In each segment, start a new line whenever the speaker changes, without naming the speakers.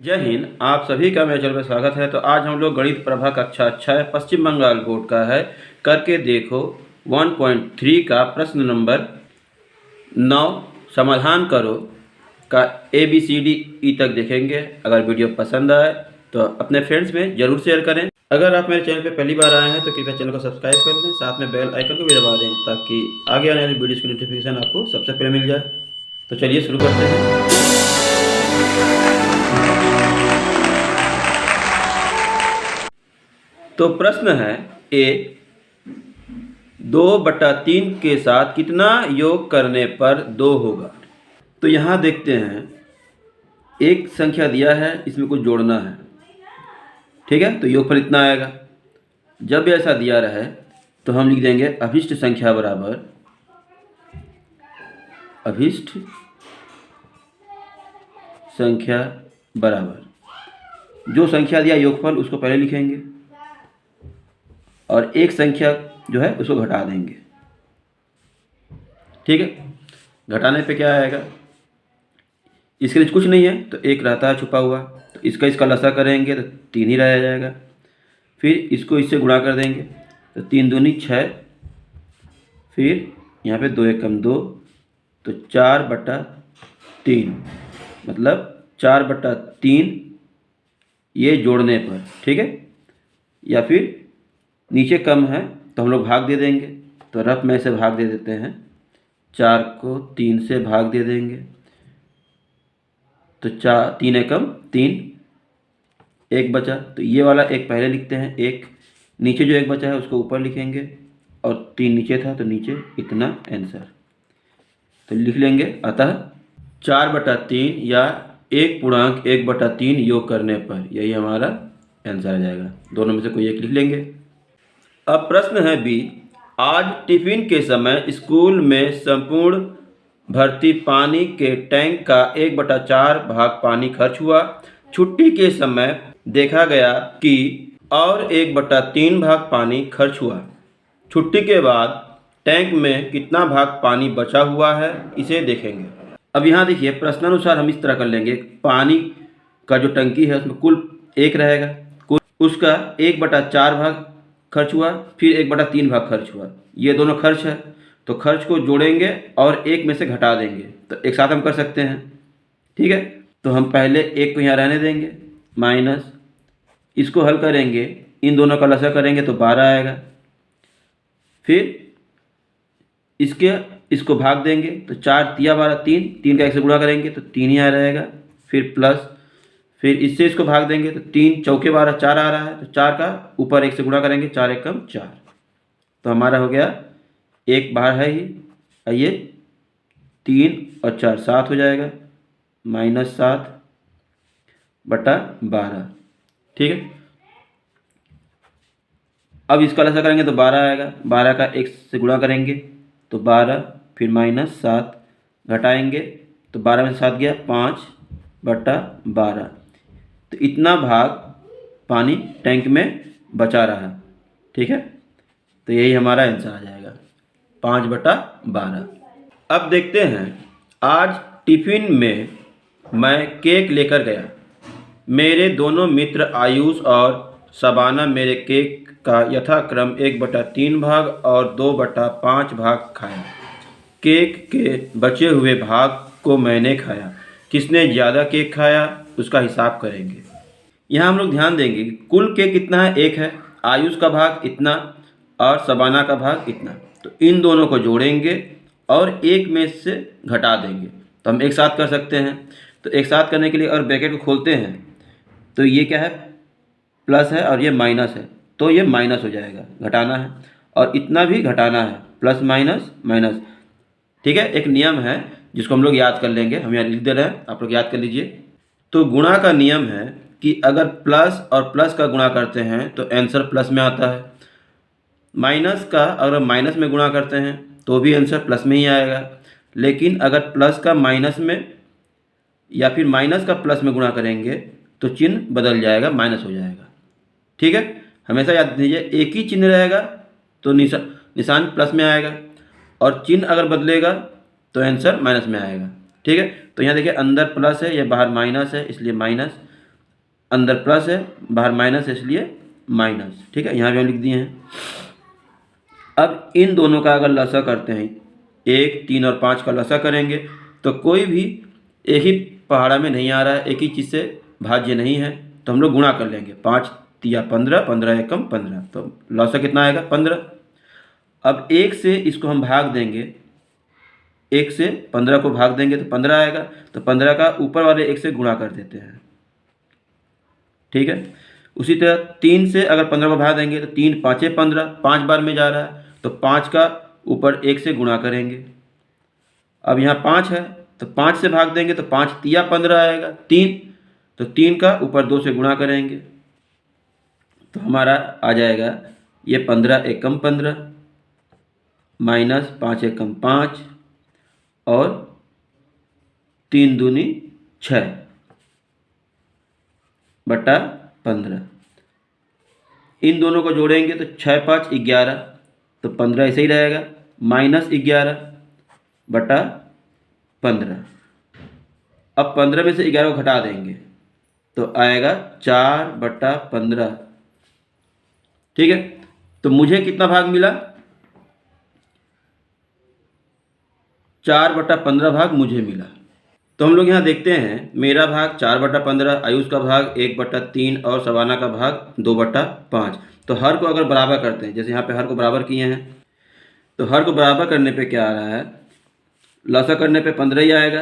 जय हिंद। आप सभी का मेरे चैनल पर स्वागत है। तो आज हम लोग गणित प्रभा कक्षा 6 पश्चिम बंगाल बोर्ड का है करके देखो 1.3 का प्रश्न नंबर 9 समाधान करो का ABCD तक देखेंगे। अगर वीडियो पसंद आए तो अपने फ्रेंड्स में ज़रूर शेयर करें। अगर आप मेरे चैनल पर पहली बार आए हैं तो कृपया चैनल को सब्सक्राइब कर लें, साथ में बेल आइकन को भी दबा दें ताकि आगे आने वाली वीडियोज़ की नोटिफिकेशन आपको सबसे पहले मिल जाए। तो चलिए शुरू करते हैं। तो प्रश्न है ए 2/3 के साथ कितना योग करने पर 2 होगा। तो यहाँ देखते हैं एक संख्या दिया है, इसमें कुछ जोड़ना है, ठीक है। तो योगफल इतना आएगा। जब ऐसा दिया रहे तो हम लिख देंगे अभिष्ट संख्या बराबर अभिष्ट संख्या बराबर जो संख्या दिया योगफल उसको पहले लिखेंगे और एक संख्या जो है उसको घटा देंगे, ठीक है। घटाने पे क्या आएगा, इसके लिए कुछ नहीं है तो एक रहता है छुपा हुआ, तो इसका लसा करेंगे तो 3 ही रह जाएगा। फिर इसको इससे गुणा कर देंगे तो 3 दूनी 6, फिर यहाँ पे 2 एकम 2, तो 4/3 मतलब 4/3 ये जोड़ने पर, ठीक है। या फिर नीचे कम है तो हम लोग भाग दे देंगे, तो रफ में से भाग दे देते हैं, 4 को 3 से भाग दे देंगे तो 3 एकम 3, एक बचा तो ये वाला एक पहले लिखते हैं, एक नीचे जो एक बचा है उसको ऊपर लिखेंगे और 3 नीचे था तो नीचे इतना आंसर तो लिख लेंगे। अतः 4/3 या 1/1/3 योग करने पर यही हमारा आंसर आ जाएगा। दोनों में से कोई एक लिख लेंगे। अब प्रश्न है बी, आज टिफिन के समय स्कूल में संपूर्ण भर्ती पानी के टैंक का 1/4 भाग पानी खर्च हुआ। छुट्टी के समय देखा गया कि और 1/3 भाग पानी खर्च हुआ। छुट्टी के बाद टैंक में कितना भाग पानी बचा हुआ है इसे देखेंगे। अब यहाँ देखिए प्रश्नानुसार हम इस तरह कर लेंगे, पानी का जो टंकी है उसमें कुल 1 रहेगा, कुल उसका 1/4 भाग खर्च हुआ, फिर 1/3 भाग खर्च हुआ। ये दोनों खर्च है तो खर्च को जोड़ेंगे और 1 में से घटा देंगे, तो एक साथ हम कर सकते हैं, ठीक है। तो हम पहले 1 को यहाँ रहने देंगे, माइनस इसको हल करेंगे, इन दोनों का लसा करेंगे तो 12 आएगा। फिर इसको भाग देंगे तो 4 तिया 12, 3 का 1 से गुणा करेंगे तो 3 ही आ रहेगा। फिर प्लस, फिर इससे इसको भाग देंगे तो 3 चौके 12, 4 आ रहा है, तो 4 का ऊपर 1 से गुणा करेंगे, 4 एकम 4, तो हमारा हो गया 1 बाहर है ही, आइए 3 और 4 7 हो जाएगा, -7/12, ठीक है। अब इसका लसा करेंगे तो 12 आएगा, 12 का 1 से गुणा करेंगे तो 12, फिर -7 घटाएंगे तो 12 में से 7 गया, 5/12, तो इतना भाग पानी टैंक में बचा रहा, ठीक है। तो यही हमारा आंसर आ जाएगा 5/12। अब देखते हैं, आज टिफिन में मैं केक लेकर गया। मेरे दोनों मित्र आयुष और शबाना मेरे केक का यथाक्रम 1/3 भाग और 2/5 भाग खाया। केक के बचे हुए भाग को मैंने खाया। किसने ज़्यादा केक खाया उसका हिसाब करेंगे। यहाँ हम लोग ध्यान देंगे कि कुल केक कितना है, 1 है, आयुष का भाग इतना और शबाना का भाग इतना, तो इन दोनों को जोड़ेंगे और 1 में से घटा देंगे, तो हम एक साथ कर सकते हैं। तो एक साथ करने के लिए अगर ब्रैकेट को खोलते हैं तो ये क्या है, प्लस है और ये माइनस है, तो ये माइनस हो जाएगा, घटाना है, और इतना भी घटाना है, प्लस माइनस माइनस, ठीक है। एक नियम है जिसको हम लोग याद कर लेंगे, हम यहाँ लिख दे रहे हैं, आप लोग याद कर लीजिए। तो गुणा का नियम है कि अगर प्लस और प्लस का गुणा करते हैं तो आंसर प्लस में आता है, माइनस का अगर माइनस में गुणा करते हैं तो भी आंसर प्लस में ही आएगा, लेकिन अगर प्लस का माइनस में या फिर माइनस का प्लस में गुणा करेंगे तो चिन्ह बदल जाएगा, माइनस हो जाएगा, ठीक है। हमेशा याद दीजिए एक ही चिन्ह रहेगा तो निशान प्लस में आएगा, और चिन्ह अगर बदलेगा तो आंसर माइनस में आएगा, ठीक है। तो यहाँ देखिए अंदर प्लस है या बाहर माइनस है, इसलिए माइनस, अंदर प्लस है, बाहर माइनस है, इसलिए माइनस। ठीक है, यहाँ भी हम लिख दिए हैं। अब इन दोनों का अगर लसा करते हैं, 1, 3 और 5 का लसा करेंगे तो कोई भी एक ही पहाड़ा में नहीं आ रहा है, एक ही चीज़ से भाज्य नहीं है, तो हम लोग गुणा कर लेंगे। 5 तिया 15, 15 एकम 15, तो लसा कितना आएगा 15। अब 1 से इसको हम भाग देंगे, 1 से 15 को भाग देंगे तो 15 आएगा, तो 15 का ऊपर वाले 1 से गुणा कर देते हैं। ठीक है, उसी तरह 3 से अगर 15 को भाग देंगे तो 3 5 15, 5 बार में जा रहा है, तो 5 का ऊपर 1 से गुणा करेंगे। अब यहाँ 5 है तो 5 से भाग देंगे तो 5 तिया 15 आएगा, 3, तो 3 का ऊपर 2 से गुणा करेंगे, तो हमारा आ जाएगा ये 15 एकम 15 माइनस 5 एकम 5 और 3 दूनी 6 बटा 15। इन दोनों को जोड़ेंगे तो 6 5 11, तो 15 ऐसे ही रहेगा, माइनस 11 बटा 15। अब 15 में से 11 को घटा देंगे तो आएगा 4 बटा 15। ठीक है, तो मुझे कितना भाग मिला, 4 बटा 15 भाग मुझे मिला। तो हम लोग यहाँ देखते हैं, मेरा भाग 4 बटा 15, आयुष का भाग 1 बटा 3 और सवाना का भाग 2 बटा 5। तो हर को अगर बराबर करते हैं, जैसे यहाँ पे हर को बराबर किए हैं, तो हर को बराबर करने पे क्या आ रहा है, लसा करने पे 15 ही आएगा,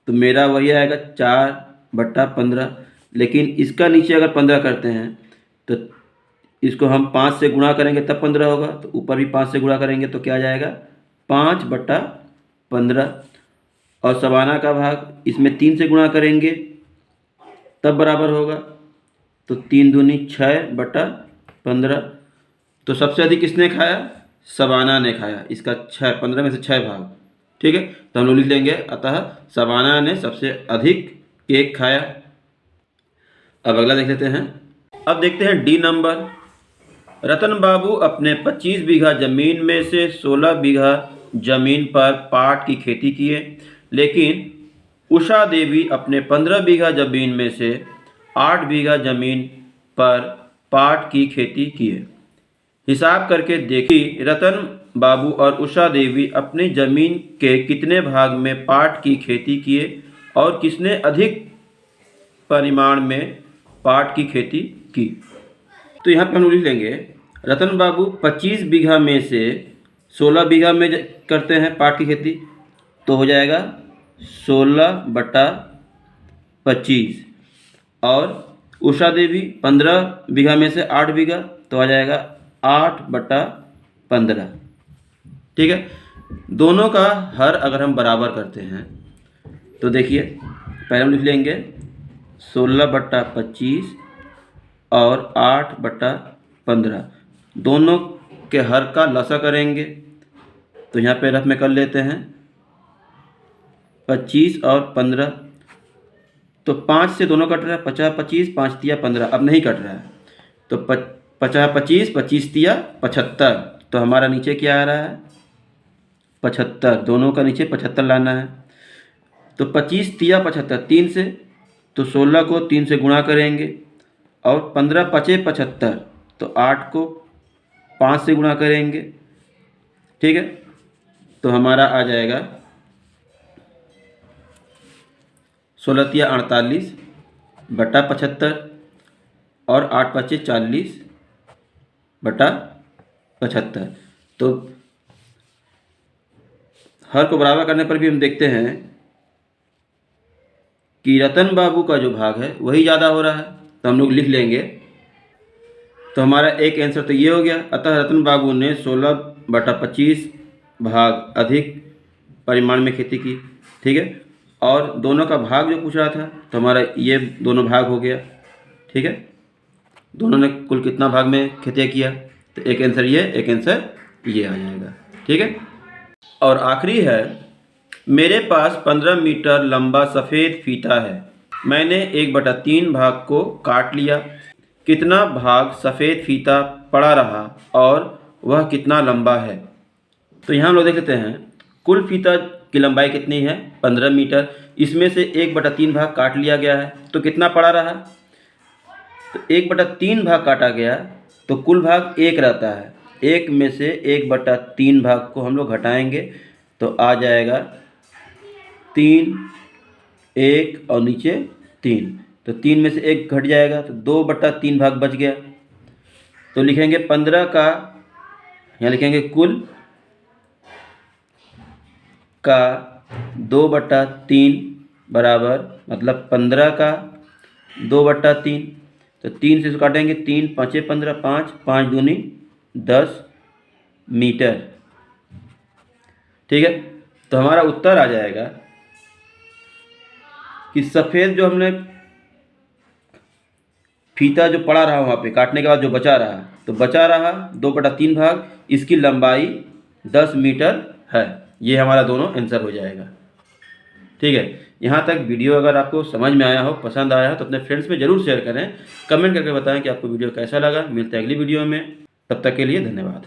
तो मेरा वही आएगा 4 बटा 15। लेकिन इसका नीचे अगर 15 करते हैं तो इसको हम 5 से गुणा करेंगे तब 15 होगा, तो ऊपर भी 5 से गुणा करेंगे तो क्या आ जाएगा 5 बटा 15। और सवाना का भाग इसमें 3 से गुणा करेंगे तब बराबर होगा, तो 3 दूनी 6 बटा 15। तो सबसे अधिक किसने खाया, सवाना ने खाया, इसका 15 में से 6 भाग। ठीक है, तो हम लोग लिख लेंगे, अतः सवाना ने सबसे अधिक केक खाया। अब अगला देख लेते हैं। अब देखते हैं डी नंबर। रतन बाबू अपने 25 बीघा जमीन में से 16 बीघा जमीन पर पाट की खेती किए, लेकिन उषा देवी अपने 15 बीघा जमीन में से 8 बीघा जमीन पर पाट की खेती किए। हिसाब करके देखी रतन बाबू और उषा देवी अपनी जमीन के कितने भाग में पाट की खेती किए और किसने अधिक परिमाण में पाट की खेती की। तो यहाँ पे हम लिख लेंगे, रतन बाबू 25 बीघा में से 16 बीघा में करते हैं पाट की खेती, तो हो जाएगा 16 बटा 25, और उषा देवी 15 बीघा में से 8 बीघा, तो आ जाएगा 8 बटा 15। ठीक है, दोनों का हर अगर हम बराबर करते हैं तो देखिए, पहले हम लिख लेंगे 16 बटा 25 और 8 बटा 15, दोनों के हर का लसा करेंगे, तो यहाँ पे रफ में कर लेते हैं 25 और 15, तो 5 से दोनों कट रहा है, 50 25, 5 तिया 15, अब नहीं कट रहा है, तो 50 25, 25 तिया 75, तो हमारा नीचे क्या आ रहा है 75, दोनों का नीचे 75 लाना है। तो 25 तिया 75 3 से, तो 16 को 3 से गुणा करेंगे, और 15 पचे 75, तो 8 को 5 से गुणा करेंगे। ठीक है, तो हमारा आ जाएगा 16 तिया 48 बटा 75 और 8 पचे 40 बटा 75। तो हर को बराबर करने पर भी हम देखते हैं कि रतन बाबू का जो भाग है वही ज़्यादा हो रहा है, तो हम लोग लिख लेंगे। तो हमारा एक आंसर तो ये हो गया, अतः रतन बाबू ने 16 बटा 25 भाग अधिक परिमाण में खेती की। ठीक है, और दोनों का भाग जो पूछ रहा था, तो हमारा ये दोनों भाग हो गया। ठीक है, दोनों ने कुल कितना भाग में खेती किया, तो एक आंसर ये, एक आंसर ये आ जाएगा। ठीक है, और आखिरी है, मेरे पास 15 मीटर लंबा सफ़ेद फीता है, मैंने 1/3 भाग को काट लिया, कितना भाग सफ़ेद फीता पड़ा रहा और वह कितना लंबा है। तो यहाँ हम लोग देख लेते हैं, कुल फीता की लंबाई कितनी है 15 मीटर। इसमें से 1/3 भाग काट लिया गया है, तो कितना पड़ा रहा? तो 1/3 भाग काटा गया तो कुल भाग 1 रहता है। 1 में से 1/3 भाग को हम लोग घटाएंगे तो आ जाएगा 3, 1 और नीचे 3। तो 3 में से 1 घट जाएगा तो 2/3 भाग बच गया। तो लिखेंगे 15 का, यहाँ लिखेंगे कुल का 2/3 बराबर, मतलब 15 का 2/3। तो 3 से इसको काटेंगे, 3 5 15, 5 5 दूनी 10 मीटर। ठीक है, तो हमारा उत्तर आ जाएगा कि सफ़ेद जो हमने फीता जो पड़ा रहा वहाँ पे काटने के बाद जो बचा रहा, तो बचा रहा 2/3 भाग, इसकी लंबाई 10 मीटर है। ये हमारा दोनों आंसर हो जाएगा। ठीक है, यहाँ तक वीडियो अगर आपको समझ में आया हो, पसंद आया हो तो अपने फ्रेंड्स में ज़रूर शेयर करें। कमेंट करके बताएं कि आपको वीडियो कैसा लगा। मिलते हैं अगली वीडियो में, तब तक के लिए धन्यवाद।